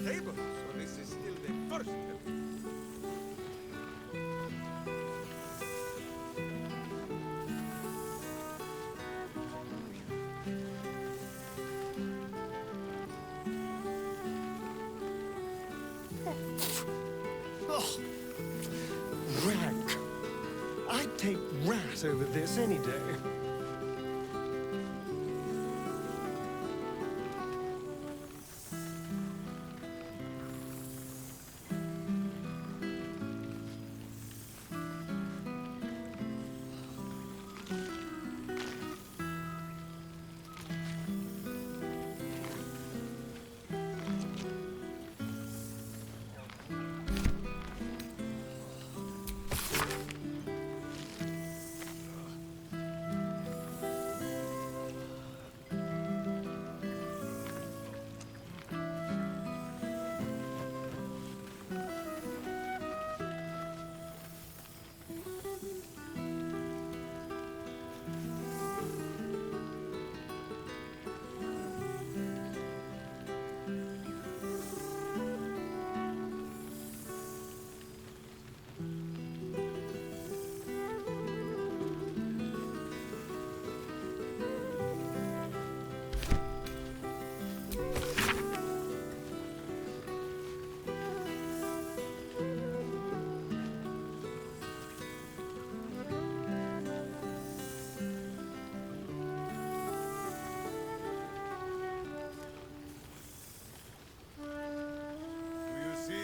table, so this is still the first helping. Oh, rank. I'd take rat over this any day.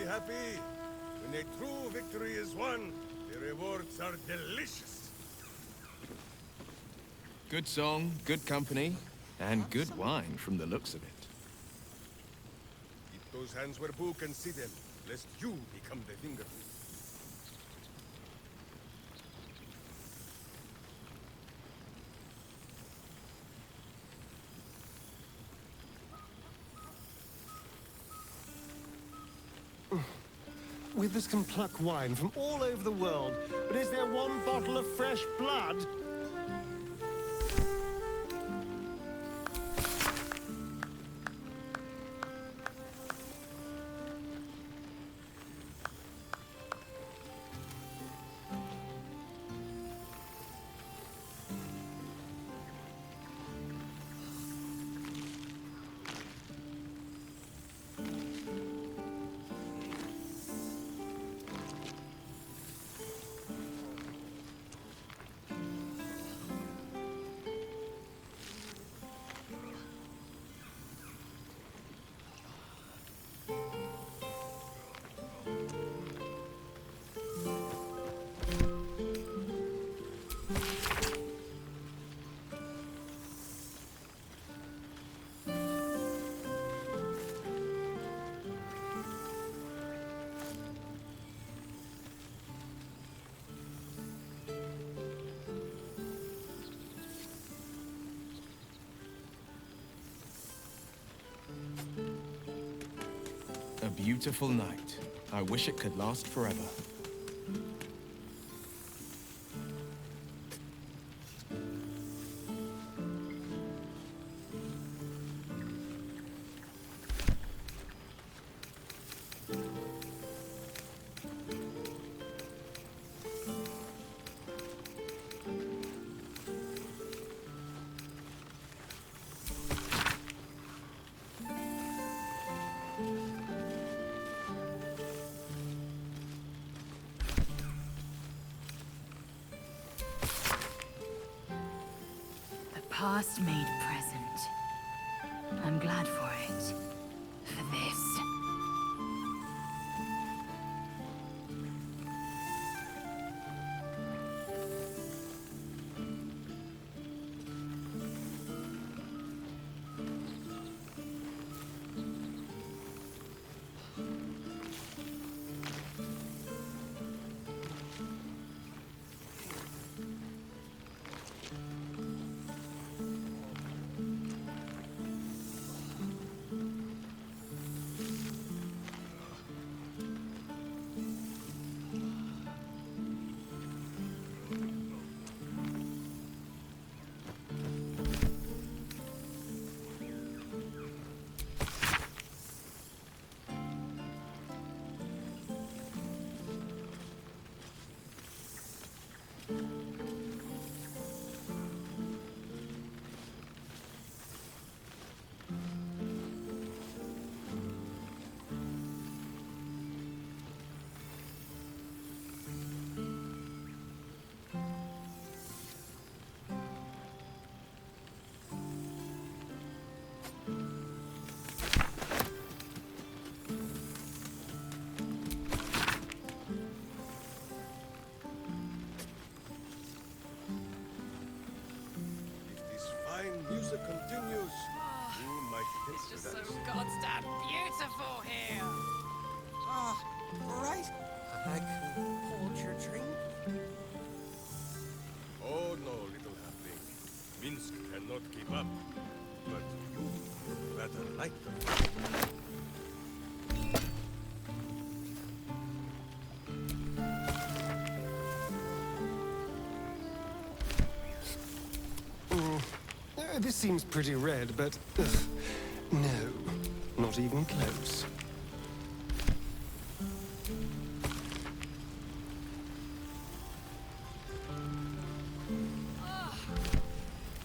Happy? When a true victory is won, the rewards are delicious. Good song, good company, and good wine from the looks of it. Keep those hands where Boo can see them, lest you become the finger. Withers can pluck wine from all over the world, but is there one bottle of fresh blood? A beautiful night. I wish it could last forever. Past made present. I'm glad for it. For this. so goddamn beautiful here. Ah, right. I can hold your drink. Oh no, little halfling. Minsk cannot keep up. But you rather like them. This seems pretty red, but... no, not even close.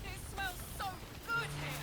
It smells so good here.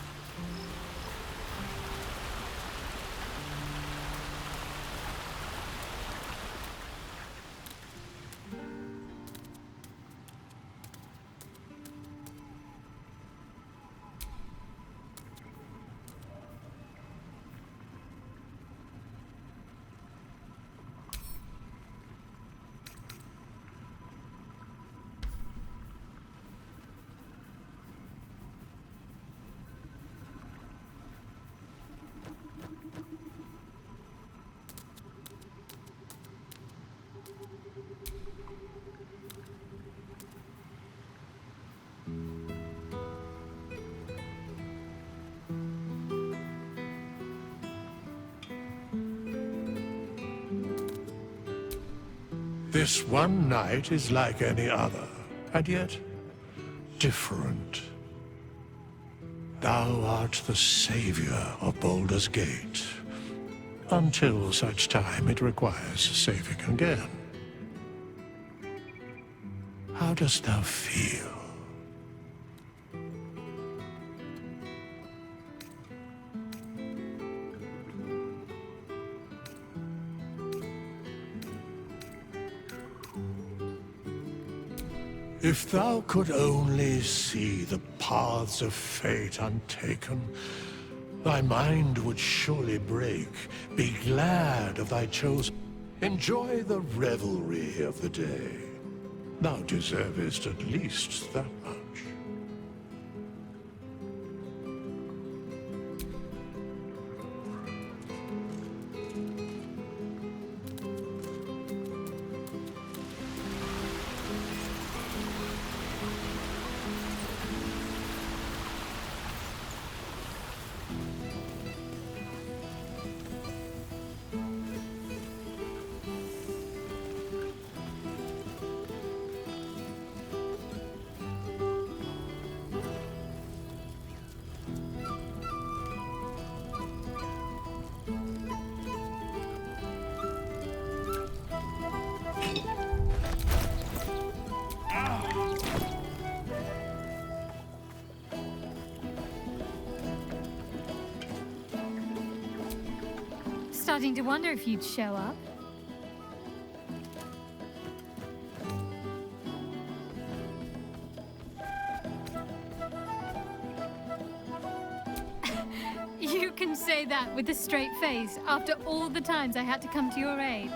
This one night is like any other, and yet different. Thou art the savior of Baldur's Gate, until such time it requires saving again. How dost thou feel? If thou could only see the paths of fate untaken, thy mind would surely break. Be glad of thy chosen. Enjoy the revelry of the day. Thou deservest at least that much. Starting to wonder if you'd show up. You can say that with a straight face after all the times I had to come to your aid.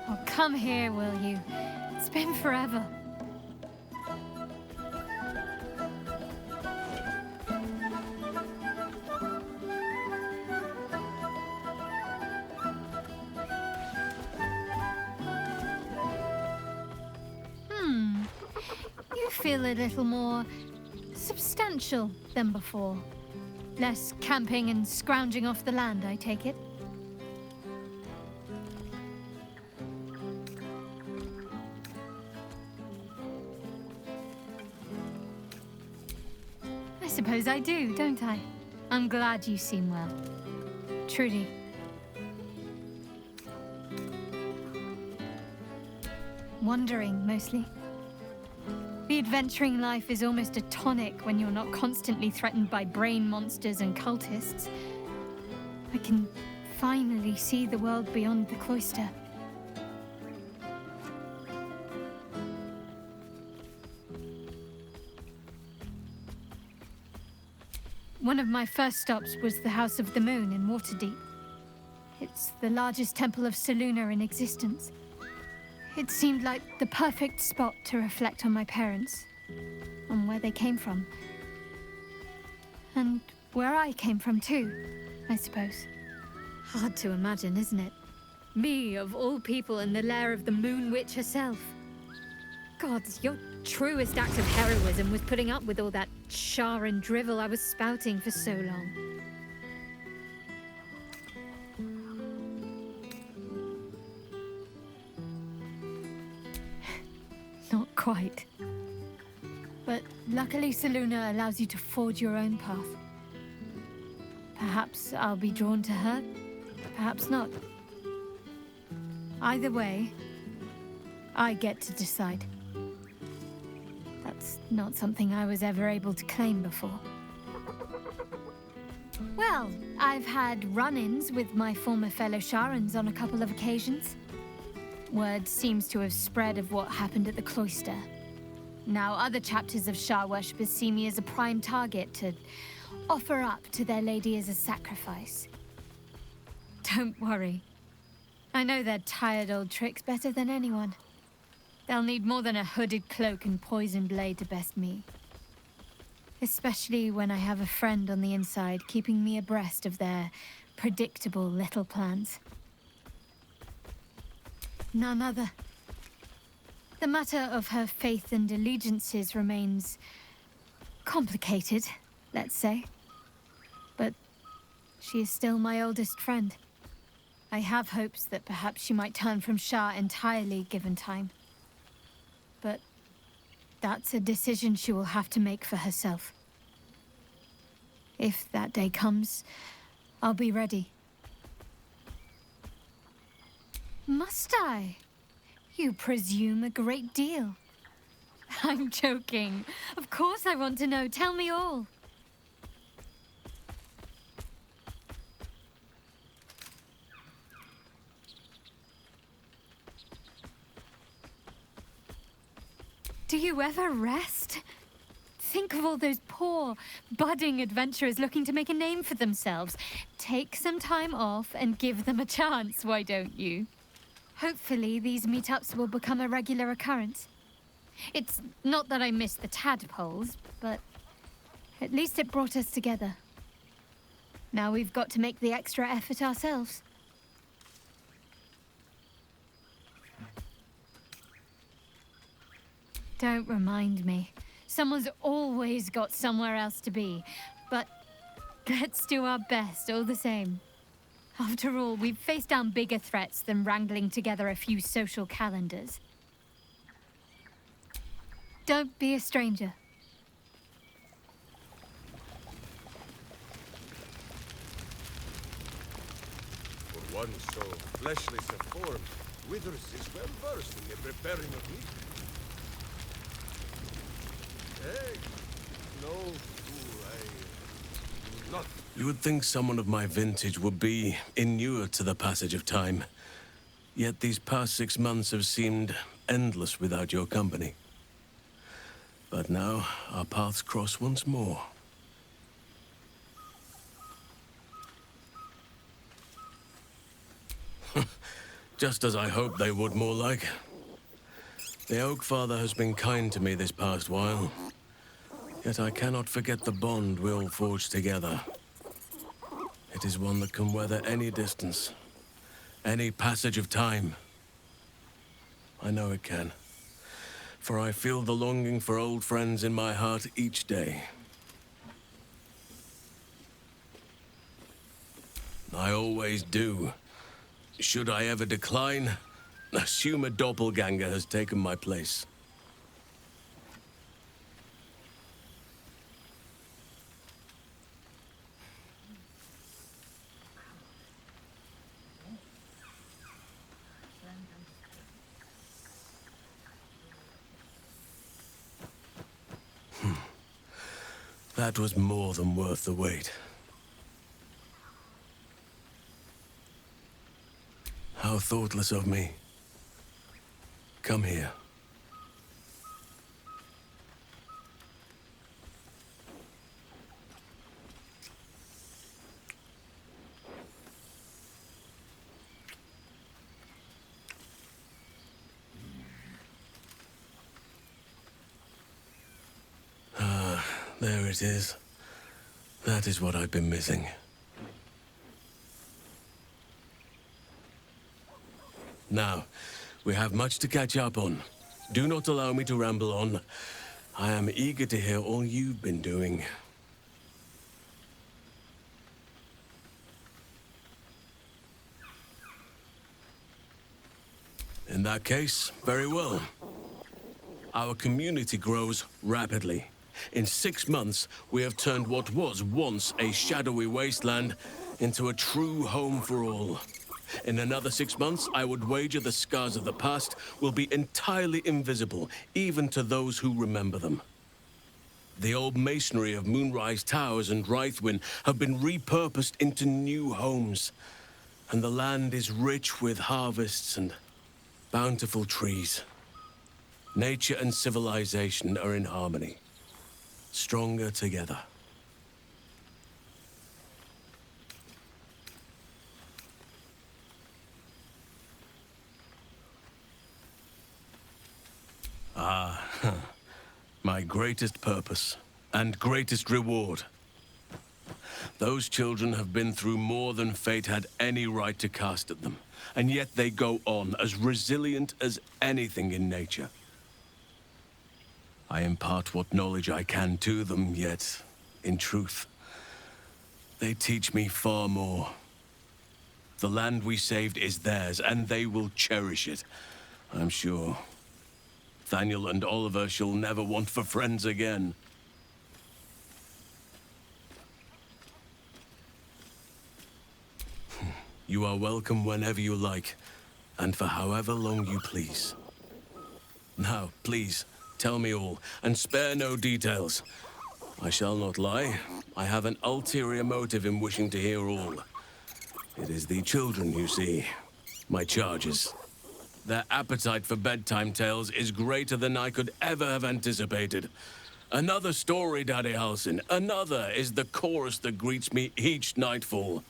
Oh, come here, will you? It's been forever. You feel a little more substantial than before. Less camping and scrounging off the land, I take it. I suppose I do, don't I? I'm glad you seem well. Truly. Wandering, mostly. The adventuring life is almost a tonic when you're not constantly threatened by brain monsters and cultists. I can finally see the world beyond the cloister. One of my first stops was the House of the Moon in Waterdeep. It's the largest temple of Selûne in existence. It seemed like the perfect spot to reflect on my parents, on where they came from. And where I came from too. I suppose. Hard to imagine, isn't it? Me, of all people, in the lair of the Moon Witch herself. Gods, your truest act of heroism was putting up with all that char and drivel I was spouting for so long. Not quite. But luckily Selûne allows you to forge your own path. Perhaps I'll be drawn to her, perhaps not. Either way, I get to decide. That's not something I was ever able to claim before. Well, I've had run-ins with my former fellow Sharans on a couple of occasions. Word seems to have spread of what happened at the cloister. Now other chapters of Shar worshippers see me as a prime target to offer up to their lady as a sacrifice. Don't worry. I know their tired old tricks better than anyone. They'll need more than a hooded cloak and poisoned blade to best me. Especially when I have a friend on the inside keeping me abreast of their predictable little plans. None other. The matter of her faith and allegiances remains complicated, let's say. But she is still my oldest friend. I have hopes that perhaps she might turn from Shar entirely given time. But that's a decision she will have to make for herself. If that day comes, I'll be ready. Must I? You presume a great deal. I'm joking. Of course I want to know. Tell me all. Do you ever rest? Think of all those poor, budding adventurers looking to make a name for themselves. Take some time off and give them a chance, why don't you? Hopefully these meetups will become a regular occurrence. It's not that I miss the tadpoles, but at least it brought us together. Now we've got to make the extra effort ourselves. Don't remind me. Someone's always got somewhere else to be. But let's do our best all the same. After all, we've faced down bigger threats than wrangling together a few social calendars. Don't be a stranger. For one so fleshless a form, Withers is well versed in the preparing of meat. Hey, no fool, I do not. You would think someone of my vintage would be inured to the passage of time. Yet these past 6 months have seemed endless without your company. But now, our paths cross once more. Just as I hoped they would, more like. The Oak Father has been kind to me this past while. Yet I cannot forget the bond we all forged together. It is one that can weather any distance, any passage of time. I know it can, for I feel the longing for old friends in my heart each day. I always do. Should I ever decline, assume a doppelganger has taken my place. That was more than worth the wait. How thoughtless of me. Come here. There it is. That is what I've been missing. Now, we have much to catch up on. Do not allow me to ramble on. I am eager to hear all you've been doing. In that case, very well. Our community grows rapidly. In 6 months, we have turned what was once a shadowy wasteland into a true home for all. In another 6 months, I would wager the scars of the past will be entirely invisible, even to those who remember them. The old masonry of Moonrise Towers and Rythwin have been repurposed into new homes, and the land is rich with harvests and bountiful trees. Nature and civilization are in harmony, stronger together. My greatest purpose and greatest reward. Those children have been through more than fate had any right to cast at them, and yet they go on as resilient as anything in nature. I impart what knowledge I can to them, yet, in truth, they teach me far more. The land we saved is theirs, and they will cherish it, I'm sure. Thaniel and Oliver shall never want for friends again. You are welcome whenever you like, and for however long you please. Now, please, tell me all, and spare no details. I shall not lie. I have an ulterior motive in wishing to hear all. It is the children, you see, my charges. Their appetite for bedtime tales is greater than I could ever have anticipated. Another story, Daddy Halsin. Another is the chorus that greets me each nightfall.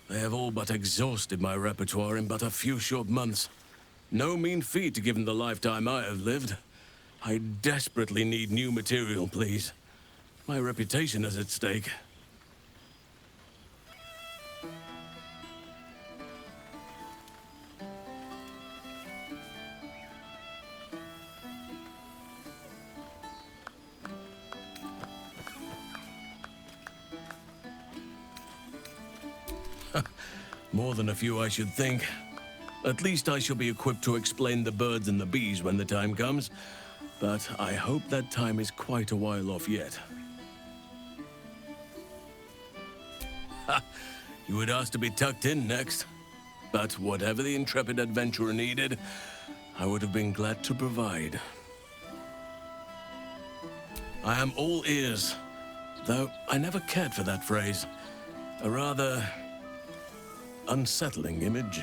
They have all but exhausted my repertoire in but a few short months. No mean feat given the lifetime I have lived. I desperately need new material, please. My reputation is at stake. More than a few, I should think. At least I shall be equipped to explain the birds and the bees when the time comes. But I hope that time is quite a while off yet. Ha! You would ask to be tucked in next. But whatever the intrepid adventurer needed, I would have been glad to provide. I am all ears, though I never cared for that phrase. A rather unsettling image.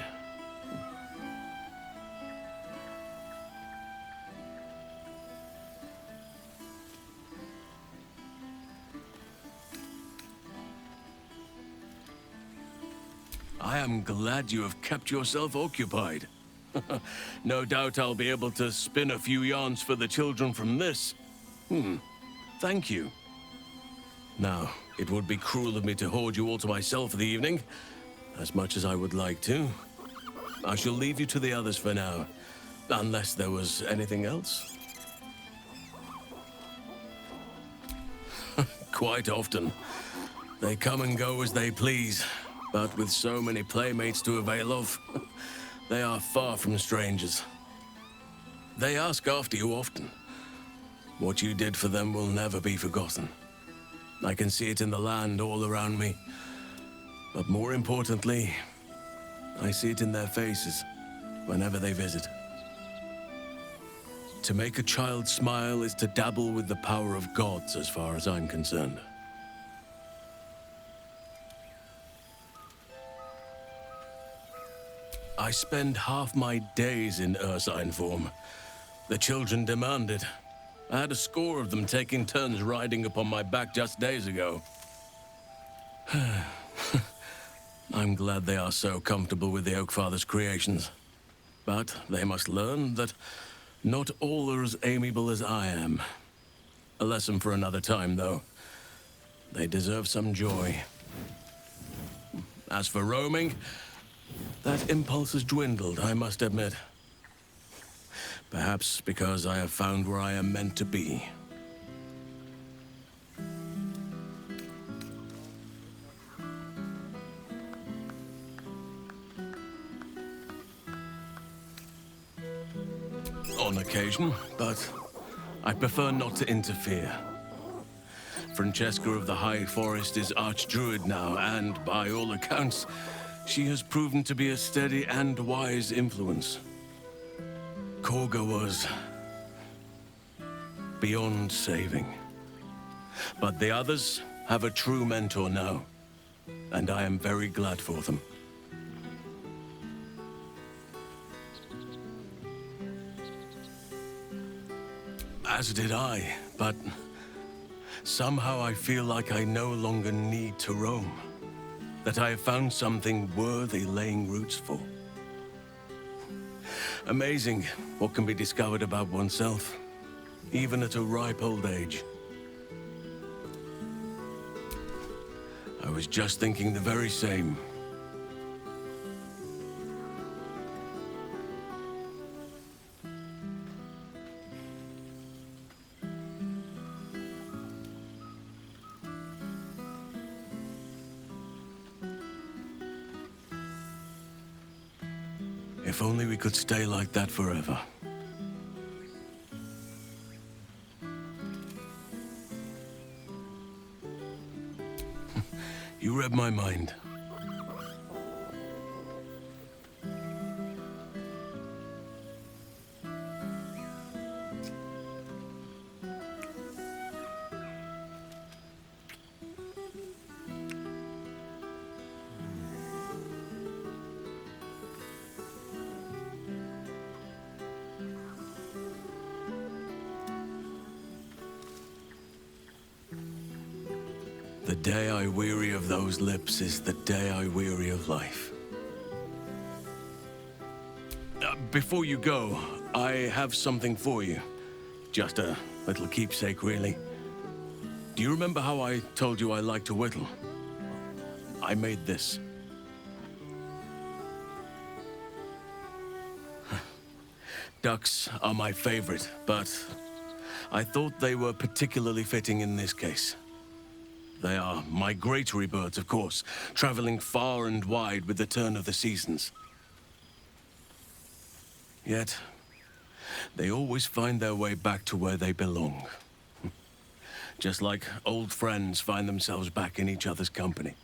I am glad you have kept yourself occupied. No doubt I'll be able to spin a few yarns for the children from this. Thank you. Now, it would be cruel of me to hoard you all to myself for the evening, as much as I would like to. I shall leave you to the others for now, unless there was anything else. Quite often. They come and go as they please, but with so many playmates to avail of, they are far from strangers. They ask after you often. What you did for them will never be forgotten. I can see it in the land all around me. But more importantly, I see it in their faces whenever they visit. To make a child smile is to dabble with the power of gods, as far as I'm concerned. I spend half my days in ursine form. The children demand it. I had a score of them taking turns riding upon my back just days ago. I'm glad they are so comfortable with the Oakfather's creations. But they must learn that not all are as amiable as I am. A lesson for another time, though. They deserve some joy. As for roaming, That impulse has dwindled, I must admit. Perhaps because I have found where I am meant to be. On occasion, but I prefer not to interfere. Francesca of the High Forest is Archdruid now, and by all accounts, she has proven to be a steady and wise influence. Korga was beyond saving. But the others have a true mentor now, and I am very glad for them. As did I, but somehow I feel like I no longer need to roam. That I have found something worthy laying roots for. Amazing what can be discovered about oneself, even at a ripe old age. I was just thinking the very same. If only we could stay like that forever. You read my mind. The day I weary of those lips is the day I weary of life. Before you go, I have something for you. Just a little keepsake, really. Do you remember how I told you I like to whittle? I made this. Ducks are my favorite, but I thought they were particularly fitting in this case. They are migratory birds, of course, traveling far and wide with the turn of the seasons. Yet, they always find their way back to where they belong. Just like old friends find themselves back in each other's company.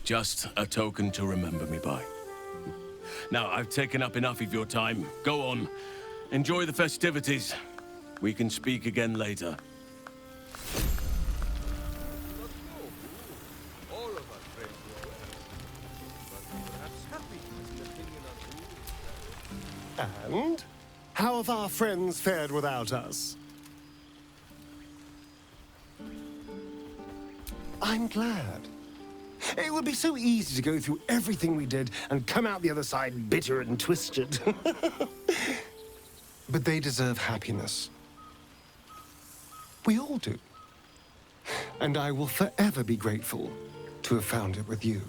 Just a token to remember me by. Now, I've taken up enough of your time. Go on. Enjoy the festivities. We can speak again later. All of us pray for but perhaps happy is an opinion of And how have our friends fared without us? I'm glad. It would be so easy to go through everything we did and come out the other side bitter and twisted. But they deserve happiness. We all do. And I will forever be grateful to have found it with you.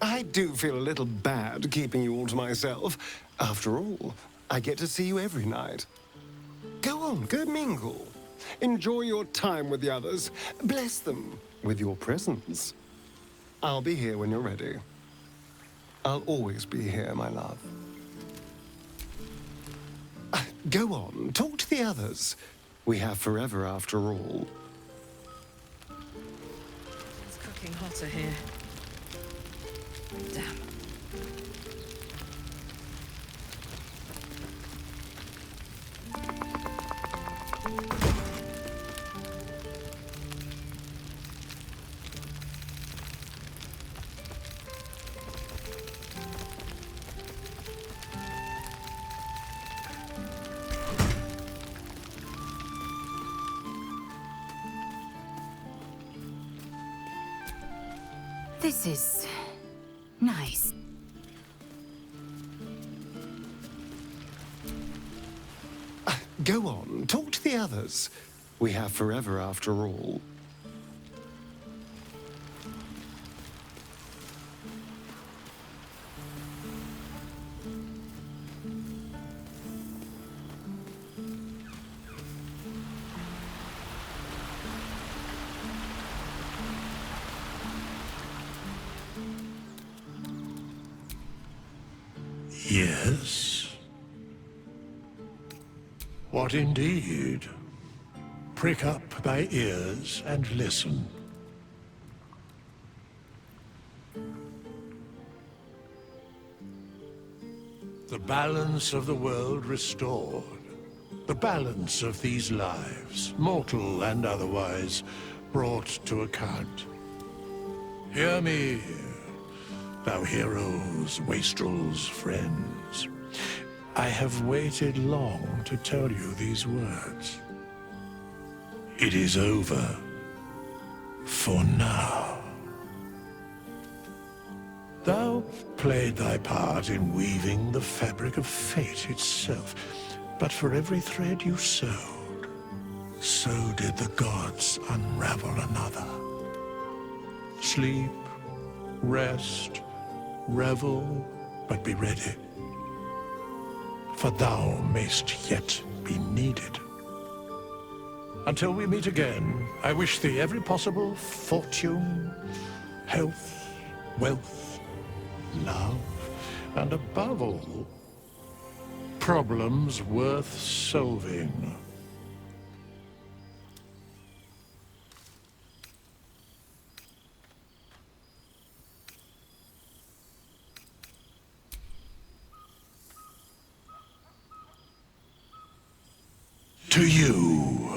I do feel a little bad keeping you all to myself. After all, I get to see you every night. Go on, go mingle. Enjoy your time with the others. Bless them with your presence. I'll be here when you're ready. I'll always be here, my love. Go on, talk to the others. We have forever after all. It's cooking hotter here. Damn. This is nice. Go on, talk to the others. We have forever after all. Yes? What indeed? Prick up thy ears and listen. The balance of the world restored. The balance of these lives, mortal and otherwise, brought to account. Hear me, thou heroes, wastrels, friends. I have waited long to tell you these words. It is over. For now. Thou played thy part in weaving the fabric of fate itself, but for every thread you sewed, so did the gods unravel another. Sleep, rest, revel, but be ready. For thou mayst yet be needed. Until we meet again, I wish thee every possible fortune, health, wealth, love, and above all, problems worth solving. To you.